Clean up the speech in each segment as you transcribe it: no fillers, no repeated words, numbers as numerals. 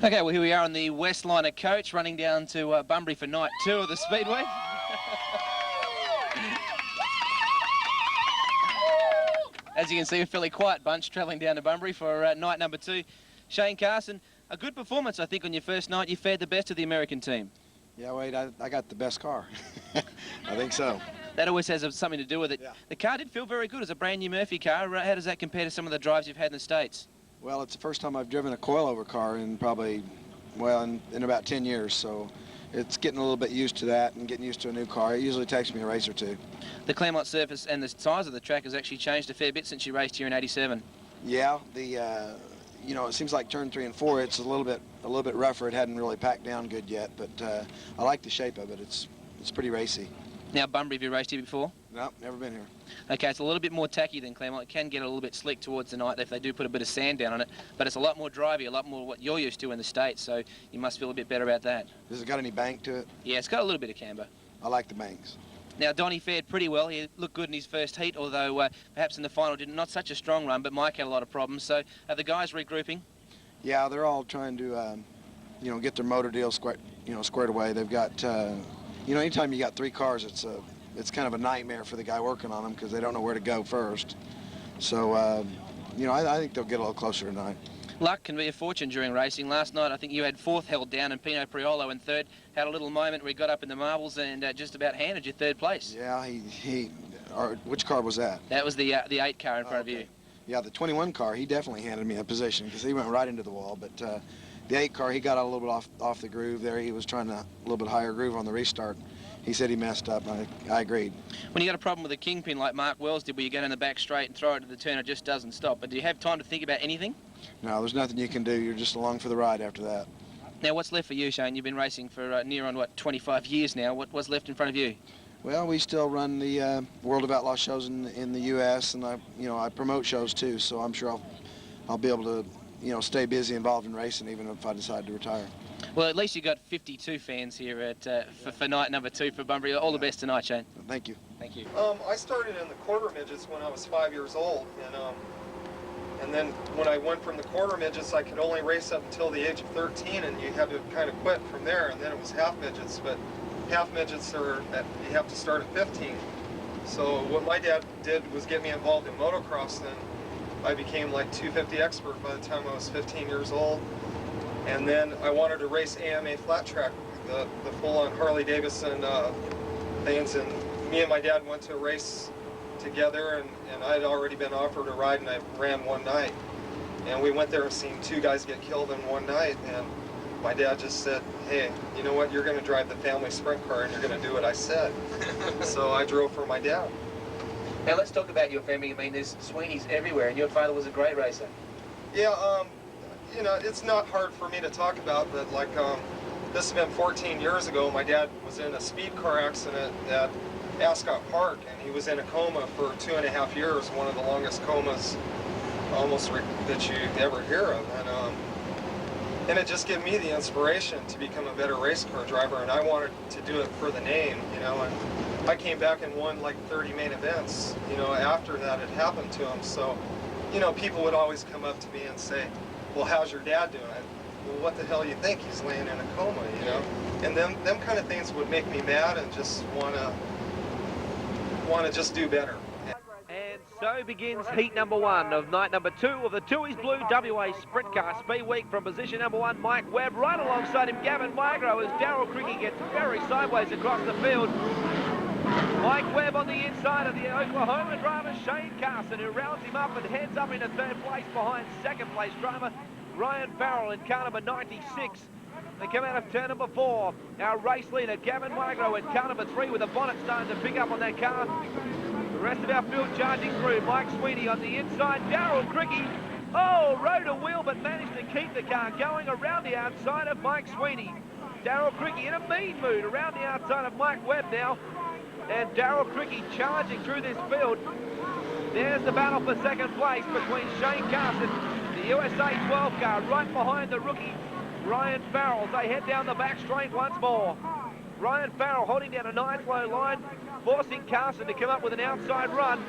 Okay, well, here we are on the Westliner coach running down to Bunbury for night 2 of the Speedway. As you can see, a fairly quiet bunch travelling down to Bunbury for night number 2. Shane Carson, a good performance, I think, on your first night. You fared the best of the American team. Yeah, Wade, I got the best car. I think so. That always has something to do with it. Yeah. The car did feel very good as a brand new Murphy car. How does that compare to some of the drives you've had in the States? Well, it's the first time I've driven a coilover car in probably, well, in about 10 years, so it's getting a little bit used to that and getting used to a new car. It usually takes me a race or two. The Claremont surface and the size of the track has actually changed a fair bit since you raced here in '87. Yeah, you know, it seems like turn 3 and 4, it's a little bit rougher. It hadn't really packed down good yet, but I like the shape of it. It's pretty racy. Now, Bunbury, have you raced here before? No, never been here. Okay, it's a little bit more tacky than Claremont. It can get a little bit slick towards the night if they do put a bit of sand down on it, but it's a lot more drivey, a lot more what you're used to in the States, so you must feel a bit better about that. Has it got any bank to it? Yeah, it's got a little bit of camber. I like the banks. Now, Donnie fared pretty well. He looked good in his first heat, although perhaps in the final did not such a strong run, but Mike had a lot of problems. So are the guys regrouping? Yeah, they're all trying to, you know, get their motor deals squared away. They've got, you know, anytime you got 3 cars, it's kind of a nightmare for the guy working on them because they don't know where to go first. So, you know, I think they'll get a little closer tonight. Luck can be a fortune during racing. Last night, I think you had 4th held down and Pino Priolo in 3rd. Had a little moment where he got up in the marbles and just about handed you 3rd place. Yeah, which car was that? That was the 8 car in front of you. Yeah, the 21 car, he definitely handed me a position because he went right into the wall. But the 8 car, he got out a little bit off the groove there. He was trying a little bit higher groove on the restart. He said he messed up, and I agreed. When you got a problem with a kingpin like Mark Wells did, where you get in the back straight and throw it to the turn, it just doesn't stop. But do you have time to think about anything? No, there's nothing you can do. You're just along for the ride after that. Now, what's left for you, Shane? You've been racing for near on, 25 years now. What's left in front of you? Well, we still run the World of Outlaw shows in the U.S., and I promote shows too, so I'm sure I'll be able to, you know, stay busy involved in racing even if I decide to retire. Well, at least you got 52 fans here at for night number 2 for Bunbury. All the best tonight, Shane. Thank you. Thank you. I started in the quarter midgets when I was 5 years old, and then when I went from the quarter midgets, I could only race up until the age of 13, and you had to kind of quit from there, and then it was half midgets. But half midgets you have to start at 15. So what my dad did was get me involved in motocross, and I became like 250 expert by the time I was 15 years old. And then I wanted to race AMA flat track, the full-on Harley-Davidson things, and me and my dad went to a race together, and I had already been offered a ride, and I ran one night. And we went there and seen 2 guys get killed in one night, and my dad just said, hey, you know what, you're going to drive the family sprint car, and you're going to do what I said. So I drove for my dad. Now let's talk about your family. I mean, there's Sweeneys everywhere, and your father was a great racer. Yeah, you know, it's not hard for me to talk about, but like, this has been 14 years ago. My dad was in a speed car accident at Ascot Park, and he was in a coma for 2.5 years, one of the longest comas almost that you ever hear of. And it just gave me the inspiration to become a better race car driver, and I wanted to do it for the name, you know, and I came back and won like 30 main events, you know, after that had happened to him. So, you know, people would always come up to me and say, well, how's your dad doing? Well, what the hell you think? He's laying in a coma, you know? And them kind of things would make me mad and just want to just do better. And so begins heat number 1 of night number 2 of the Tooheys Blue WA Sprint Car Speedweek. From position number 1, Mike Webb. Right alongside him, Gavin Migro, as Darryl Cricky gets very sideways across the field. Mike Webb on the inside of the Oklahoma driver, Shane Carson, who rounds him up and heads up into 3rd place behind 2nd place driver, Ryan Farrell in car number 96. They come out of turn number 4. Our race leader, Gavin Migro, in car number 3 with a bonnet starting to pick up on that car. The rest of our field charging through. Mike Sweeney on the inside. Darryl Cricky, rode a wheel but managed to keep the car going around the outside of Mike Sweeney. Darryl Cricky in a mean mood around the outside of Mike Webb now. And Darryl Cricky charging through this field. There's the battle for 2nd place between Shane Carson, the USA 12 car, right behind the rookie Ryan Farrell. They head down the back straight once more. Ryan Farrell holding down a nice low line, forcing Carson to come up with an outside run.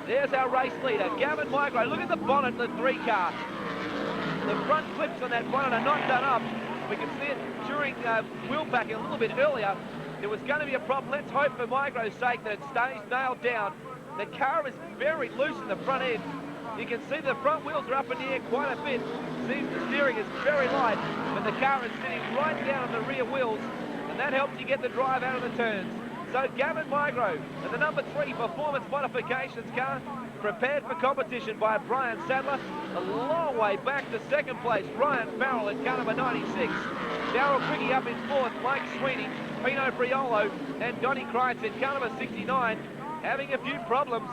There's our race leader, Gavin Migro. Look at the bonnet in the 3 car. The front clips on that bonnet are not done up. We can see it during wheel packing a little bit earlier. There was going to be a problem. Let's hope for Migro's sake that it stays nailed down. The car is very loose in the front end. You can see the front wheels are up in the air quite a bit. Seems the steering is very light, but the car is sitting right down on the rear wheels, and that helps you get the drive out of the turns. So Gavin Migro, and the number 3 Performance Modifications car, prepared for competition by Brian Sadler. A long way back to second place, Ryan Farrell in car number 96. Darryl Criggy up in 4th, Mike Sweeney, Pino Priolo, and Donnie Kreitz in car number 69. Having a few problems,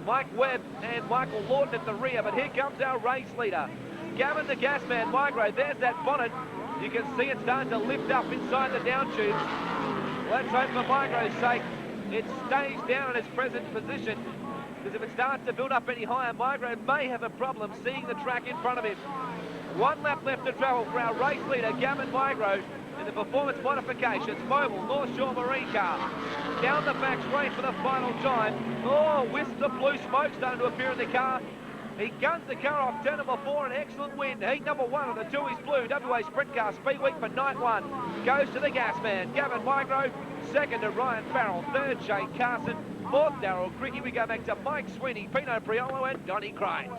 Mike Webb and Michael Lawton at the rear, but here comes our race leader. Gavin the Gasman Migro, there's that bonnet. You can see it starting to lift up inside the down tubes. Let's hope for Migro's sake it stays down in its present position, because if it starts to build up any higher, Migro may have a problem seeing the track in front of him. 1 lap left to travel for our race leader, Gavin Migro, in the Performance Modifications Mobile North Shore Marine car. Down the back straight for the final time. Oh, wisps of blue smoke starting to appear in the car. He guns the car off turn number 4, an excellent win. Heat number 1 on the 2 is blue. WA Sprint Car Speed Week for night 1. Goes to the gas man, Gavin Migro. Second to Ryan Farrell. Third, Shane Carson. Fourth, Darryl Criggy. We go back to Mike Sweeney, Pino Priolo, and Donnie Kreitz.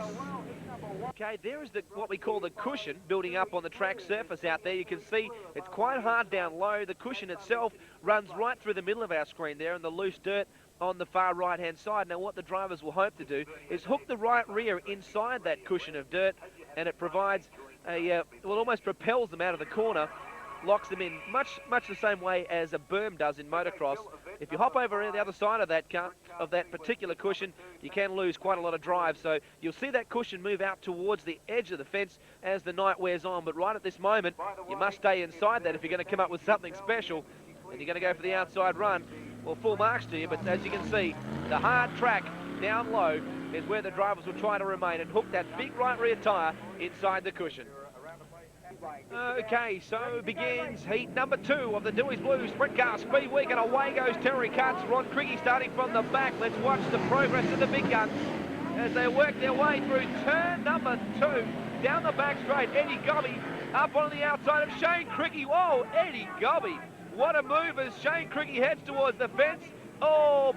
Okay, there is what we call the cushion building up on the track surface out there. You can see it's quite hard down low. The cushion itself runs right through the middle of our screen there, and the loose dirt on the far right-hand side. Now, what the drivers will hope to do is hook the right rear inside that cushion of dirt, and it provides a, well, almost propels them out of the corner, locks them in much the same way as a berm does in motocross. If you hop over the other side of that car, of that particular cushion, you can lose quite a lot of drive. So you'll see that cushion move out towards the edge of the fence as the night wears on. But right at this moment, you must stay inside that if you're going to come up with something special, and you're going to go for the outside run. Well, full marks to you, but as you can see, the hard track down low is where the drivers will try to remain and hook that big right rear tyre inside the cushion. Okay, so begins heat number 2 of the Dewey's Blue Sprint Car Speed Week, and away goes Terry Cutts. Ron Criggy starting from the back. Let's watch the progress of the big guns as they work their way through turn number 2. Down the back straight, Eddie Gobby up on the outside of Shane Criggy. Whoa, Eddie Gobby. What a move as Shane Criggy heads towards the fence. Oh,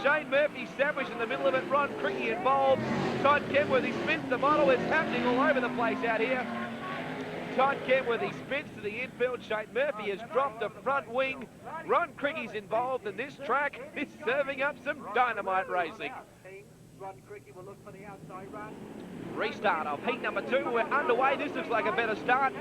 Shane Murphy sandwiched in the middle of it. Ron Criggy involved. Todd Kenworthy spins the model. It's happening all over the place out here. Todd Kenworthy spins to the infield. Shane Murphy has dropped the front wing. Ron Criggy's involved, and this track is serving up some dynamite racing. Ron Criggy will look for the outside run. Restart of heat number 2. We're underway. This looks like a better start.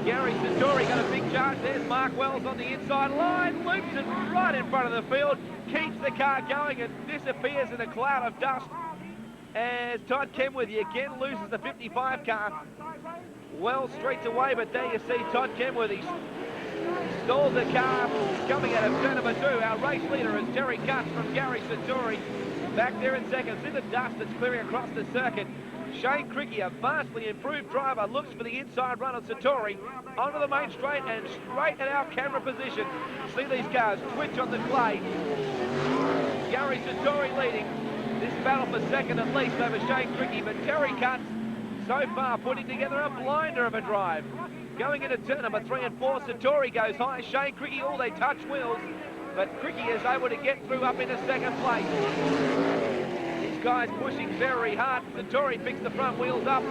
Gary Satori got a big charge. There's Mark Wells on the inside line. Loops it right in front of the field. Keeps the car going and disappears in a cloud of dust as Todd Kenworthy again loses the 55 car. Wells streaks away, but there you see Todd Kenworthy stalls the car coming out of turn number 2. Our race leader is Terry Cutts from Gary Satori. Back there in second. See the dust that's clearing across the circuit. Shane Criggy, a vastly improved driver, looks for the inside run of Satori onto the main straight and straight at our camera position. See these cars twitch on the clay. Gary Satori leading this battle for second at least over Shane Criggy, but Terry Cutts so far putting together a blinder of a drive. Going into turn number 3 and 4, Satori goes high. Shane Criggy, all they touch wheels, but Criggy is able to get through up into second place. These guys pushing very hard. Satori picks the front wheels up.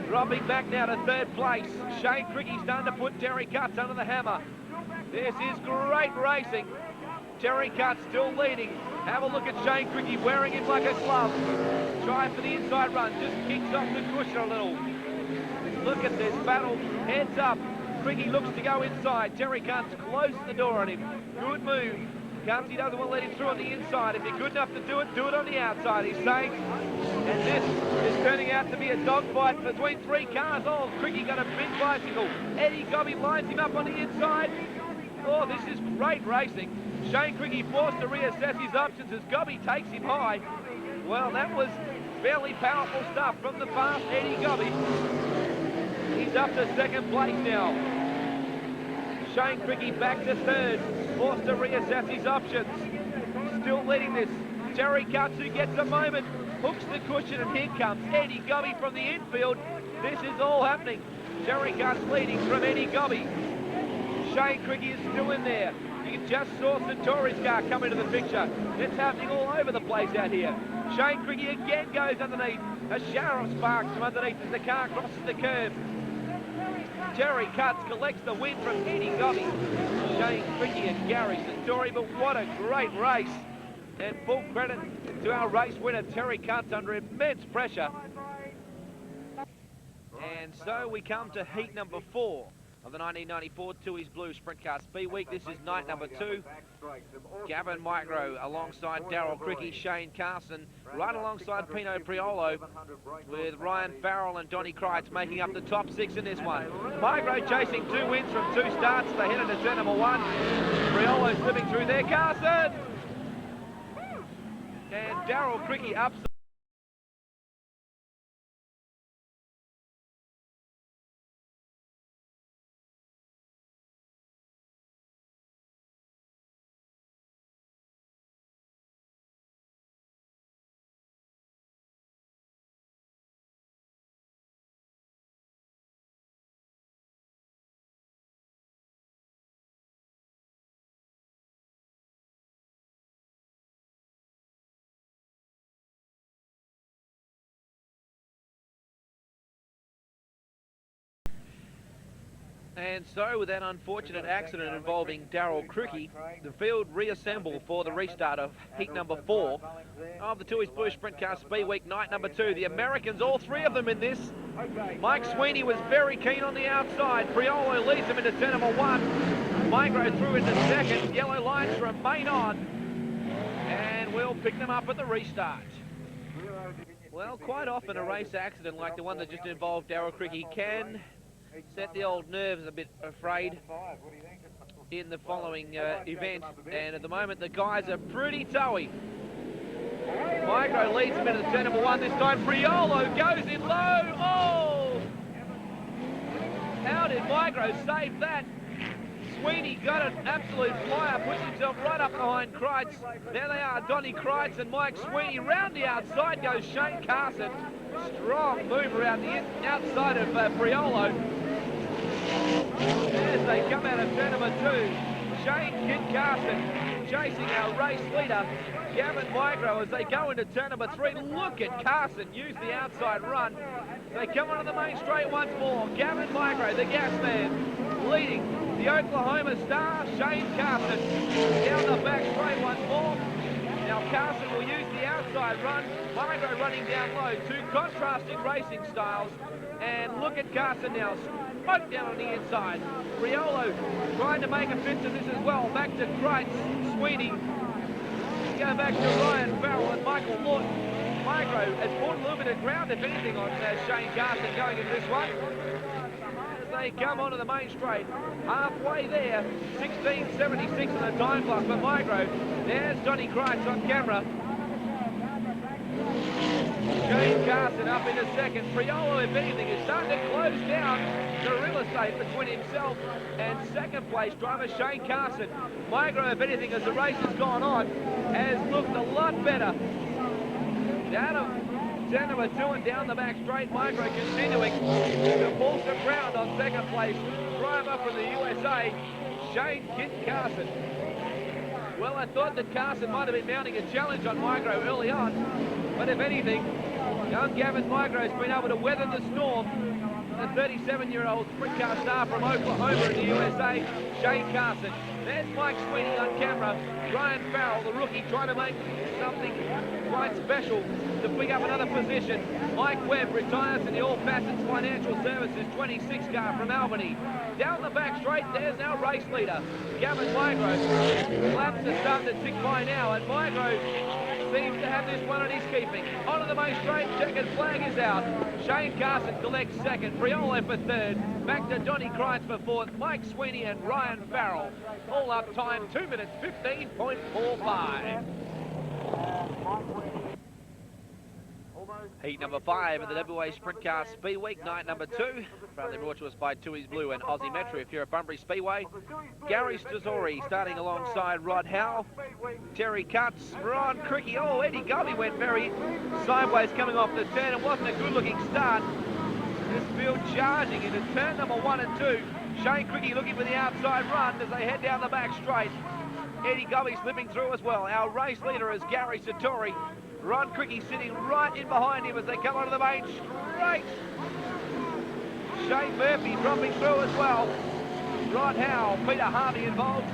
Dropping back now to third place. Shane Criggy starting to put Terry Cutts under the hammer. This is great racing. Terry Cutts still leading. Have a look at Shane Criggy wearing him like a glove. Try for the inside run. Just kicks off the cushion a little. Look at this battle. Heads up. Criggy looks to go inside. Terry Cutts closes the door on him. Good move. Cutts, he doesn't want to let him through on the inside. If you're good enough to do it on the outside, he's saying. And this is turning out to be a dogfight between 3 cars. Oh, Criggy got a big bicycle. Eddie Gobby lines him up on the inside. Oh, this is great racing. Shane Criggy forced to reassess his options as Gobby takes him high. Well, that was fairly powerful stuff from the fast Eddie Gobby. He's up to second place now. Shane Criggy back to third, forced to reassess his options. Still leading this. Terry Cutts, who gets a moment. hooks the cushion, and here comes Eddie Gobby from the infield. This is all happening. Terry Cuts leading from Eddie Gobby. Shane Cricky is still in there. You just saw Centauri's car come into the picture. It's happening all over the place out here. Shane Cricky again goes underneath. A shower of sparks from underneath as the car crosses the curb. Terry Cuts collects the win from Eddie Gobby. Shane Cricky and Gary Centauri, but what a great race. And full credit to our race winner, Terry Cuts, under immense pressure. And so we come to heat number 4 of the 1994 Tooheys Blue Sprint Car Speed Week. This is night number 2. Gavin Micro alongside Daryl Cricky, Shane Carson, right alongside Pino Priolo, with Ryan Farrell and Donnie Kreitz making up the top 6 in this one. Micro chasing 2 wins from 2 starts. They head into turn number 1. Priolo slipping through there. Carson! And Daryl Cricky up. And so, with that unfortunate accident involving Daryl Cricky, the field reassembled for the restart of heat number 4 of the Tooheys Blue Sprint Car Speed Week, night number 2. The Americans, all 3 of them in this. Mike Sweeney was very keen on the outside. Priolo leads him into turn number 1. Micro through into second. Yellow lines remain on. And we'll pick them up at the restart. Well, quite often a race accident like the one that just involved Daryl Cricky can set the old nerves a bit afraid in the following event, and at the moment the guys are pretty towy. Micro leads him into turn number 1 this time. Priolo goes in low. Oh! How did Micro save that? Sweeney got an absolute flyer, puts himself right up behind Kreitz. There they are, Donnie Kreitz and Mike Sweeney. Round the outside goes Shane Carson. Strong move around the outside of Priolo. As they come out of turn number 2, Shane Kid Carson chasing our race leader, Gavin Micro, as they go into turn number 3. Look at Carson use the outside run. They come onto the main straight once more. Gavin Micro, the gas man, leading the Oklahoma star, Shane Carson, down the back straight once more. Now Carson will use the outside run, Micro running down low. 2 contrasting racing styles. And look at Carson now, smoke down on the inside. Priolo trying to make a fist of this as well. Back to Kreitz, Sweeney. Go back to Ryan Farrell and Michael Lawton. Micro has pulled a little bit of ground, if anything, on Shane Carson going into this one. As they come onto the main straight, halfway there, 16:76 on the time clock for Micro. There's Donnie Kreitz on camera. Shane Carson up into second. Priolo, if anything, is starting to close down the real estate between himself and second place driver Shane Carson. Micro, if anything, as the race has gone on, has looked a lot better. Down of turn number 2 and down the back straight, Micro continuing to pull some ground on second place. Driver from the USA, Shane Kit Carson. Well, I thought that Carson might have been mounting a challenge on Micro early on, but if anything, young Gavin Micro has been able to weather the storm. The 37-year-old sprint car star from Oklahoma in the USA, Shane Carson. There's Mike Sweeney on camera. Ryan Farrell, the rookie, trying to make something quite special to pick up another position. Mike Webb retires in the All Facets Financial Services 26 car from Albany. Down the back straight, there's our race leader, Gavin Micro. Laps are starting to tick by now, and Micro seems to have this one on his keeping. Onto the main straight, checkered flag is out. Shane Carson collects second, Priolo for third. Back to Donnie Kreitz for fourth, Mike Sweeney and Ryan Farrell. All up time, 2 minutes 15.45. Heat number 5 of the WA Sprint Car Speed Week, night number 2. Proudly brought to us by Tui's Blue and Aussie Metro if you're at Bunbury Speedway. Gary Stazori starting alongside Rod Howe. Terry Cutts, Ron Cricky. Oh, Eddie Gubby went very sideways coming off the turn. It wasn't a good-looking start. This field charging into turn number 1 and 2. Shane Cricky looking for the outside run as they head down the back straight. Eddie Gubby slipping through as well. Our race leader is Gary Satori. Ron Cricky sitting right in behind him as they come onto the main straight. Shane Murphy dropping through as well. Rod Howe, Peter Harvey involved.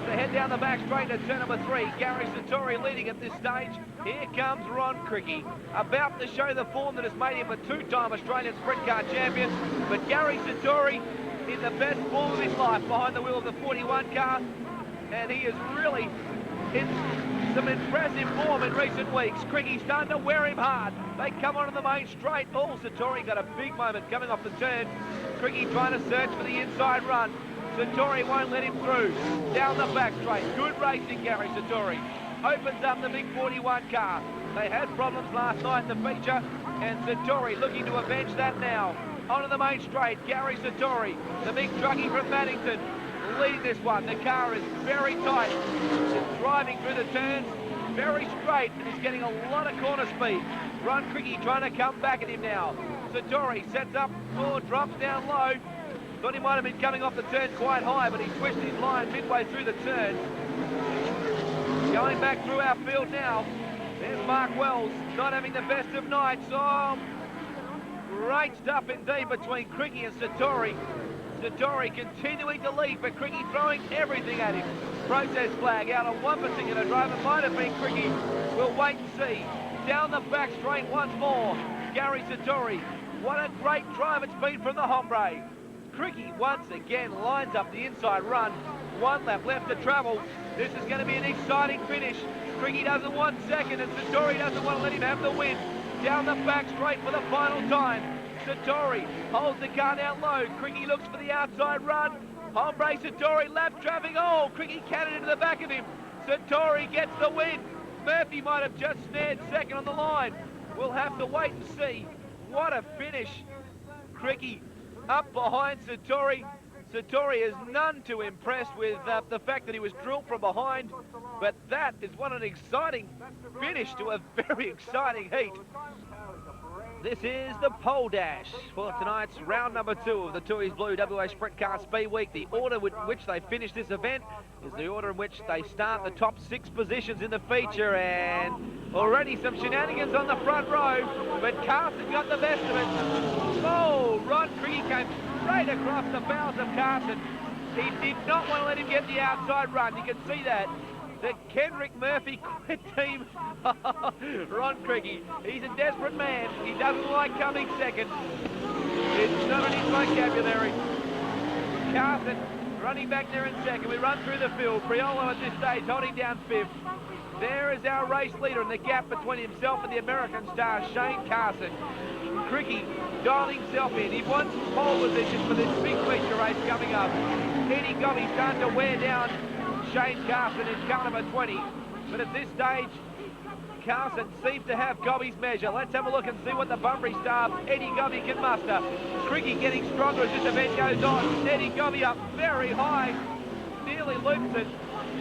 They head down the back straight to turn number 3. Gary Satori leading at this stage. Here comes Ron Cricky, about to show the form that has made him a 2-time Australian Sprint Car champion. But Gary Satori in the best form of his life behind the wheel of the 41 car. And he is really in some impressive form in recent weeks. Cricky's starting to wear him hard. They come onto the main straight. Oh, Satori got a big moment coming off the turn. Cricky trying to search for the inside run. Satori won't let him through. Down the back straight. Good racing, Gary Satori. Opens up the big 41 car. They had problems last night in the feature, and Satori looking to avenge that now. Onto the main straight, Gary Satori, the big truckie from Maddington, leading this one. The car is very tight. It's driving through the turns, very straight, and he's getting a lot of corner speed. Ron Cricky trying to come back at him now. Satori sets up, drops down low. Thought he might have been coming off the turn quite high, but he twisted his line midway through the turn. Going back through our field now. There's Mark Wells, not having the best of nights. Oh, great stuff indeed between Cricky and Satori. Satori continuing to lead, but Cricky throwing everything at him. Protest flag out on one particular driver. Might have been Cricky. We'll wait and see. Down the back straight once more. Gary Satori. What a great drive it's been from the Hombre. Cricky once again lines up the inside run. 1 lap left to travel. This is going to be an exciting finish. Cricky doesn't want second, and Satori doesn't want to let him have the win. Down the back straight for the final time. Satori holds the car down low. Cricky looks for the outside run. Hombre Satori lap traffic. Oh, Cricky cannoned into the back of him. Satori gets the win. Murphy might have just snared second on the line. We'll have to wait and see. What a finish. Cricky up behind Satori. Satori is none too impressed with the fact that he was drilled from behind, but that is what an exciting finish to a very exciting heat. This is the pole dash for tonight's round number 2 of the Tui's Blue WA Sprint Car Speed Week. The order with which they finish this event is the order in which they start the top 6 positions in the feature, and already some shenanigans on the front row, but Carson got the best of it. Oh, Ron Cricky came straight across the bows of Carson. He did not want to let him get the outside run. You can see that. The Kendrick Murphy quit team. Ron Cricky, he's a desperate man. He doesn't like coming second. It's not in his vocabulary. Carson running back there in second. We run through the field. Priolo at this stage holding down 5th. There is our race leader in the gap between himself and the American star, Shane Carson. Cricky dialing himself in. He wants pole position for this big feature race coming up. Eddie Gubby starting to wear down Shane Carson in car number 20. But at this stage, Carson seems to have Gubby's measure. Let's have a look and see what the Bunbury star Eddie Gubby can muster. Cricky getting stronger as this event goes on. Eddie Gubby up very high. Nearly loops it.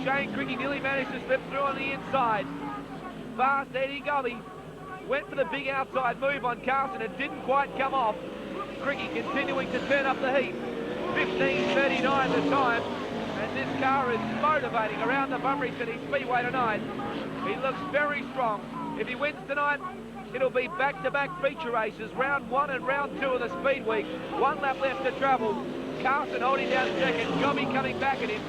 Shane Cricky nearly managed to slip through on the inside. Fast Eddie Gubby went for the big outside move on Carson. It didn't quite come off. Cricky continuing to turn up the heat. 15:39 the time. And this car is motivating around the Bunbury City Speedway tonight. He looks very strong. If he wins tonight, it'll be back-to-back feature races, round 1 and round 2 of the Speed Week. 1 lap left to travel. Carson holding down second. Gubby coming back at him.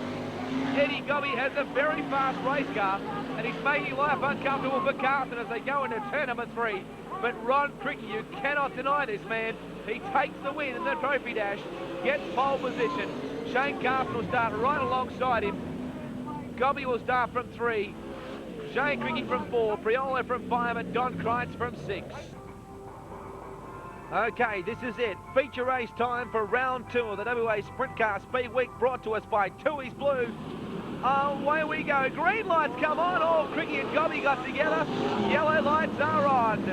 Eddie Gubby has a very fast race car, and he's making life uncomfortable for Carson as they go into turn number 3. But Ron Cricky, you cannot deny this man. He takes the win in the trophy dash, gets pole position. Shane Carson will start right alongside him. Gubby will start from 3. Shane Cricky from 4. Priolo from 5. And Don Kreitz from 6. Okay, this is it. Feature race time for round 2 of the WA Sprint Car Speed Week, brought to us by Tui's Blue. Away we go. Green lights come on. Oh, Cricky and Gubby got together. Yellow lights are on.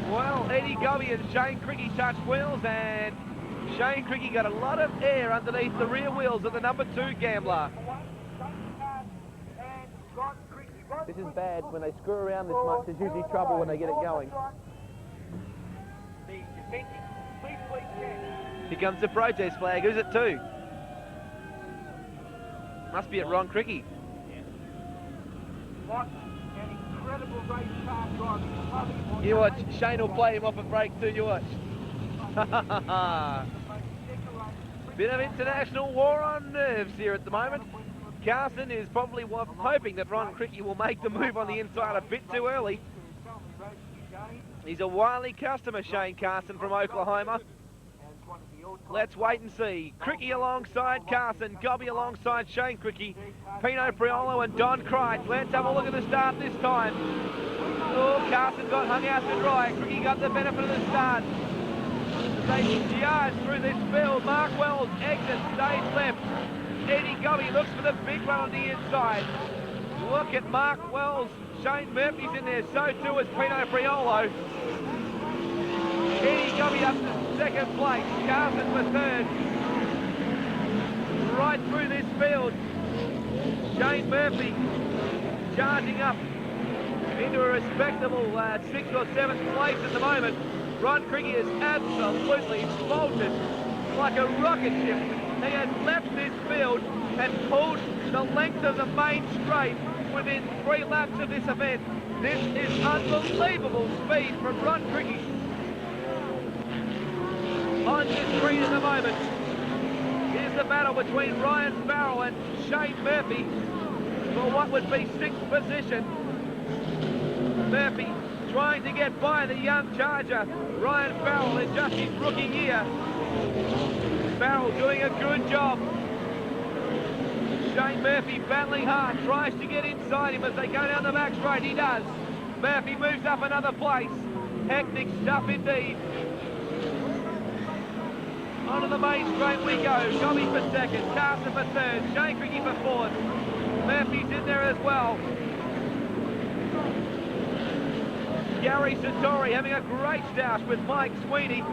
Well, Eddie Govey and Shane Cricky touched wheels, and Shane Cricky got a lot of air underneath the rear wheels of the number 2 Gambler. This is bad. When they screw around this much, there's usually trouble when they get it going. Here comes the protest flag. Who's it to? Must be at Ron Cricky. You watch, Shane will play him off at break too, you watch. Bit of international war on nerves here at the moment. Carson is probably hoping that Ron Cricky will make the move on the inside a bit too early. He's a wily customer, Shane Carson from Oklahoma. Let's wait and see. Cricky alongside Carson, Gobby alongside Shane Cricky, Pino Priolo and Don Kreitz. Let's have a look at the start this time. Oh, Carson got hung out to dry. Cricky got the benefit of the start. They charge through this field. Mark Wells exits, stays left. Eddie Gobby looks for the big one on the inside. Look at Mark Wells. Shane Murphy's in there, so too is Pino Priolo. Eddie Gobby up to second place, Carson for third. Right through this field, Shane Murphy charging up into a respectable 6th or 7th place at the moment. Ron Cricky is absolutely bolted like a rocket ship. He has left this field and pulled the length of the main straight within 3 laps of this event. This is unbelievable speed from Ron Cricky. On the screen at the moment, here's the battle between Ryan Farrell and Shane Murphy for what would be 6th position. Murphy trying to get by the young charger, Ryan Farrell, in just his rookie year. Farrell doing a good job. Shane Murphy battling hard, tries to get inside him as they go down the back straight. He does. Murphy moves up another place. Hectic stuff indeed. Onto the main straight we go. Gobby for second, Carson for third, Shane Cricky for fourth. Murphy's in there as well. Gary Satori having a great start with Mike Sweeney.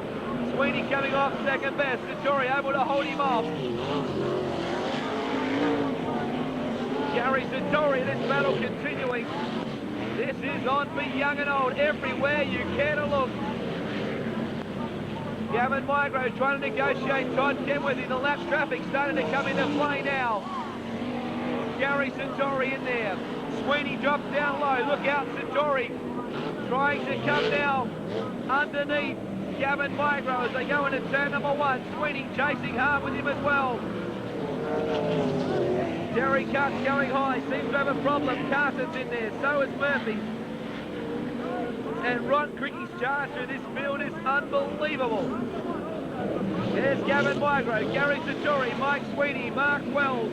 Sweeney coming off second best. Satori able to hold him off. Gary Satori, this battle continuing. This is on for young and old, everywhere you care to look. Gavin Migro trying to negotiate Todd Kenworthy. The lap traffic starting to come into play now. Gary Satori in there. Sweeney drops down low. Look out, Satori trying to come now underneath Gavin Migro as they go into turn number 1. Sweeney chasing hard with him as well. Derry Cutts going high, seems to have a problem. Carson's in there, so is Murphy. And Ron Cricky's charge through this field is unbelievable. There's Gavin Migro, Gary Satori, Mike Sweeney, Mark Wells.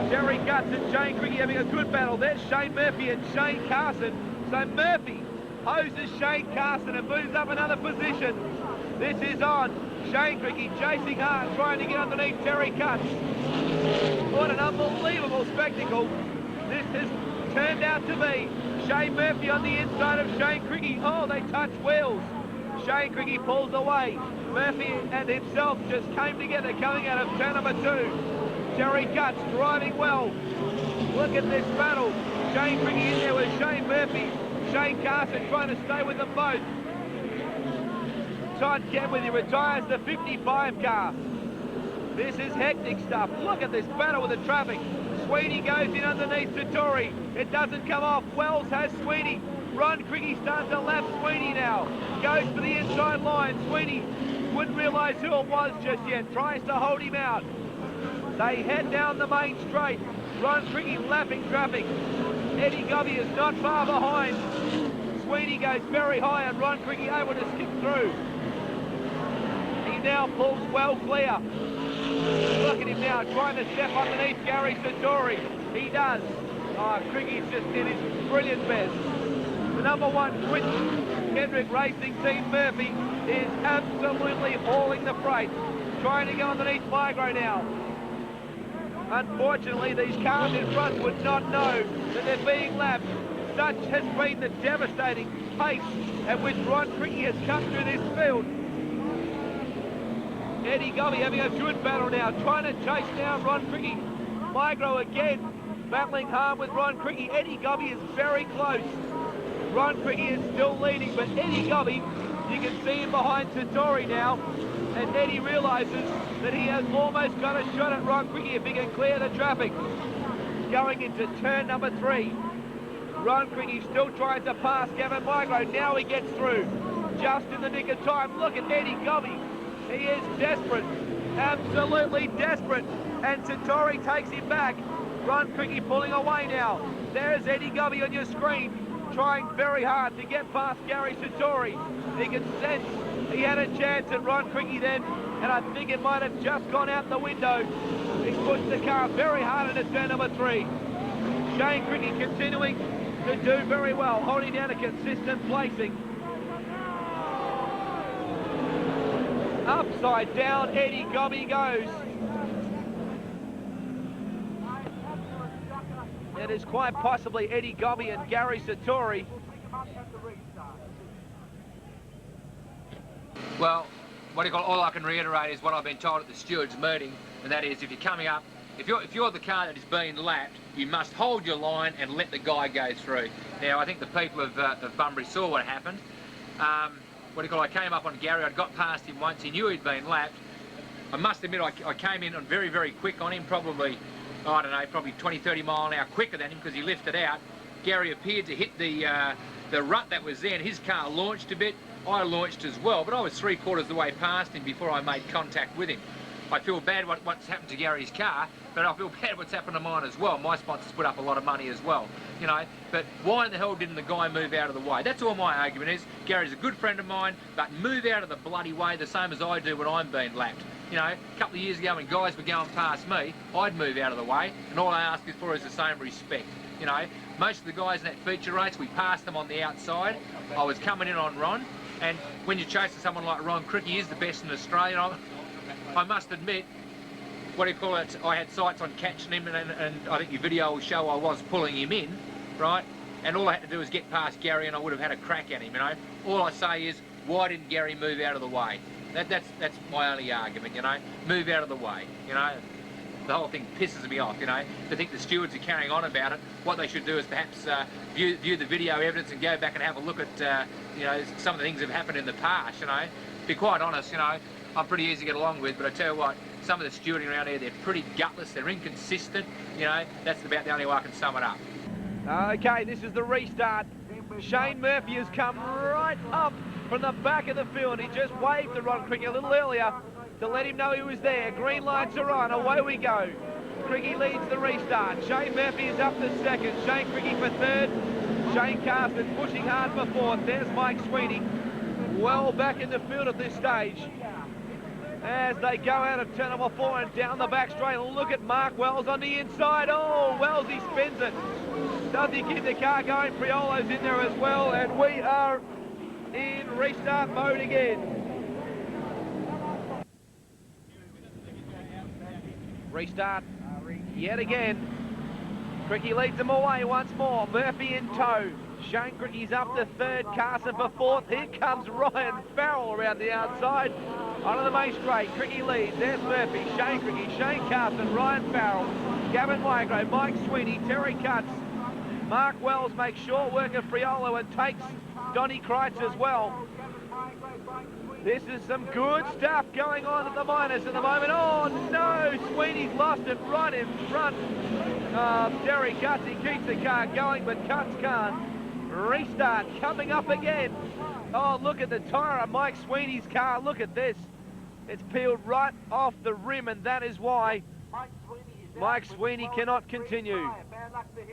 Derry Cutts and Shane Cricky having a good battle. There's Shane Murphy and Shane Carson. So Murphy hoses Shane Carson and moves up another position. This is on. Shane Cricky chasing hard, trying to get underneath Terry Cutts. What an unbelievable spectacle this has turned out to be. Shane Murphy on the inside of Shane Cricky. Oh, they touch wheels. Shane Cricky pulls away. Murphy and himself just came together coming out of turn number 2. Terry Cutts driving well. Look at this battle. Shane Cricky in there with Shane Murphy. Shane Carson trying to stay with them both. Todd Kenworthy retires the 55 car. This is hectic stuff. Look at this battle with the traffic. Sweeney goes in underneath Satori. It doesn't come off. Wells has Sweeney. Ron Cricky starts to lap Sweeney now. Goes for the inside line. Sweeney wouldn't realise who it was just yet. Tries to hold him out. They head down the main straight. Ron Cricky lapping traffic. Eddie Gobby is not far behind. Sweeney goes very high and Ron Cricky able to skip through. He now pulls well clear. Look at him now trying to step underneath Gary Satori. He does. Oh, Cricky's just in his brilliant best. The number 1 Kendrick Racing Team Murphy is absolutely hauling the freight. Trying to go underneath Migro now. Unfortunately, these cars in front would not know that they're being lapped. such has been the devastating pace at which Ron Cricky has come through this field. Eddie Gobby having a good battle now, trying to chase down Ron Cricky. Migro again, battling hard with Ron Cricky. Eddie Gobby is very close. Ron Cricky is still leading, but Eddie Gobby, you can see him behind Satori now, and Eddie realises that he has almost got a shot at Ron Cricky if he can clear the traffic. Going into turn number 3. Ron Cricky still tries to pass Gavin Migro. Now he gets through just in the nick of time. Look at Eddie Gobby. He is desperate, absolutely desperate, and Satori takes him back. Ron Cricky pulling away now. There's Eddie Gobby on your screen, trying very hard to get past Gary Satori. You can sense he had a chance at Ron Cricky then, and I think it might have just gone out the window. He's pushed the car very hard into turn number 3. Shane Cricky continuing to do very well, holding down a consistent placing. Upside down, Eddie Gobby goes. It is quite possibly Eddie Gobby and Gary Satori. Well, what do you call it? All I can reiterate is what I've been told at the stewards meeting, and that is if you're coming up, if you're the car that is being lapped, you must hold your line and let the guy go through. Now, I think the people of Bunbury saw what happened. What do you call it? I came up on Gary, I'd got past him once, he knew he'd been lapped. I must admit, I came in on very, very quick on him, probably, I don't know, probably 20, 30 mile an hour quicker than him because he lifted out. Gary appeared to hit the rut that was there, and his car launched a bit. I launched as well, but I was 3/4 of the way past him before I made contact with him. I feel bad what's happened to Gary's car, but I feel bad what's happened to mine as well. My sponsors put up a lot of money as well, you know. But why in the hell didn't the guy move out of the way? That's all my argument is. Gary's a good friend of mine, but move out of the bloody way the same as I do when I'm being lapped. You know, a couple of years ago when guys were going past me, I'd move out of the way, and all I ask is for is the same respect. You know, most of the guys in that feature race, we passed them on the outside. I was coming in on Ron, and when you're chasing someone like Ron Cricky, he is the best in Australia. I must admit, what do you call it, I had sights on catching him, and I think your video will show I was pulling him in, right? And all I had to do was get past Gary and I would have had a crack at him, you know? All I say is, why didn't Gary move out of the way? That's my only argument, you know? Move out of the way, you know? The whole thing pisses me off, you know? To think the stewards are carrying on about it. What they should do is perhaps view the video evidence and go back and have a look at, you know, some of the things that have happened in the past, you know? To be quite honest, you know, I'm pretty easy to get along with, but I tell you what, some of the stewarding around here, they're pretty gutless, they're inconsistent, you know? That's about the only way I can sum it up. Okay, this is the restart. Shane Murphy has come right up from the back of the field. He just waved to Ron Cricky a little earlier to let him know he was there. Green lights are on, away we go. Cricky leads the restart. Shane Murphy is up to second. Shane Cricky for third. Shane Carson pushing hard for fourth. There's Mike Sweeney, well back in the field at this stage. As they go out of turn number 4 and down the back straight, look at Mark Wells on the inside. Oh, Wells, he spins it. Does he keep the car going? Priolo's in there as well, and we are in restart mode again. Restart yet again. Cricky leads them away once more. Murphy in tow. Shane Cricky's up to third, Carson for fourth. Here comes Ryan Farrell around the outside. Onto the main straight, Cricky leads. There's Murphy, Shane Cricky, Shane Carson, Ryan Farrell, Gavin Migro, Mike Sweeney, Terry Cutts. Mark Wells makes short work of Friolo and takes Donnie Kreitz as well. This is some good stuff going on at the minors at the moment. Oh no, Sweeney's lost it right in front of Terry Cutts. He keeps the car going, but Cutts can't. Restart coming up again. Oh, look at the tyre on Mike Sweeney's car. Look at this. It's peeled right off the rim, and that is why Mike Sweeney cannot continue.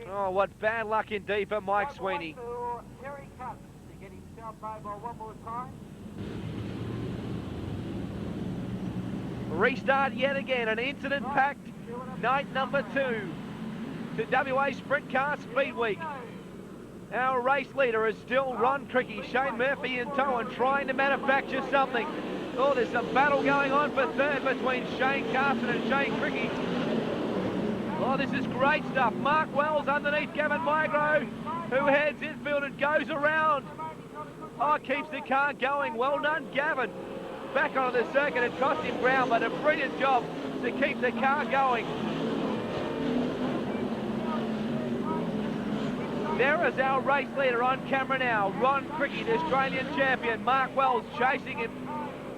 Oh, what bad luck indeed for Mike Sweeney. Restart yet again, an incident-packed night number 2 to WA Sprint Car Speed Week. Our race leader is still Ron Cricky. Shane Murphy in tow and trying to manufacture something. Oh, there's a battle going on for third between Shane Carson and Shane Cricky. Oh, this is great stuff. Mark Wells underneath Gavin Migro. who heads infield and goes around. Oh, keeps the car going. Well done, Gavin. Back onto the circuit, it cost him ground, but a brilliant job to keep the car going. There is our race leader on camera now, Ron Cricky, the Australian champion. Mark Wells chasing him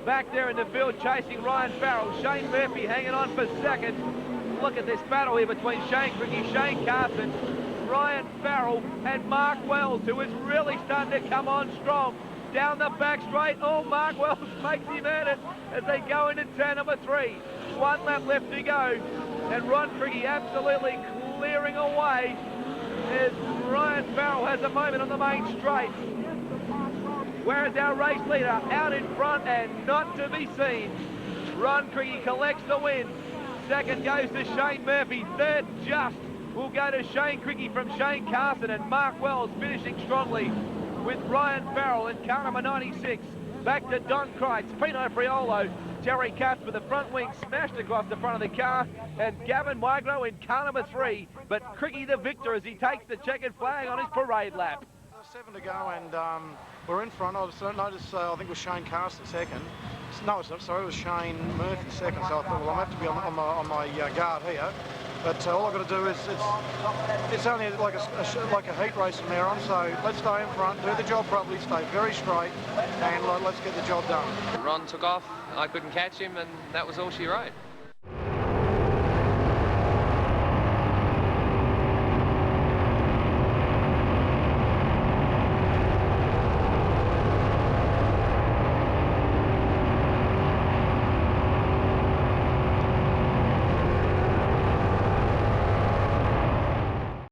back there in the field, chasing Ryan Farrell. Shane Murphy hanging on for second. Look at this battle here between Shane Cricky, Shane Carson, Ryan Farrell and Mark Wells, who is really starting to come on strong. Down the back straight, oh, Mark Wells makes him earn it as they go into turn number 3. 1 lap left to go, and Ron Cricky absolutely clearing away as Ryan Farrell has a moment on the main straight. Where is our race leader? Out in front and not to be seen. Ron Cricky collects the win. Second goes to Shane Murphy. Third just will go to Shane Cricky from Shane Carson, and Mark Wells finishing strongly with Ryan Farrell in car number 96. Back to Don Kreitz, Pino Friolo, Terry Katz with the front wing smashed across the front of the car, and Gavin Migro in car number 3. But Cricky the victor as he takes the checkered flag on his parade lap. 7 to go, and we're in front. I noticed, I think it was Shane Carson second. No, it's not, sorry, it was Shane Murphy second. So I thought, well, I have to be on my guard here. But all I've got to do is, it's only like a heat race from there on, so let's stay in front, do the job properly, stay very straight, and let's get the job done. Ron took off, I couldn't catch him, and that was all she wrote.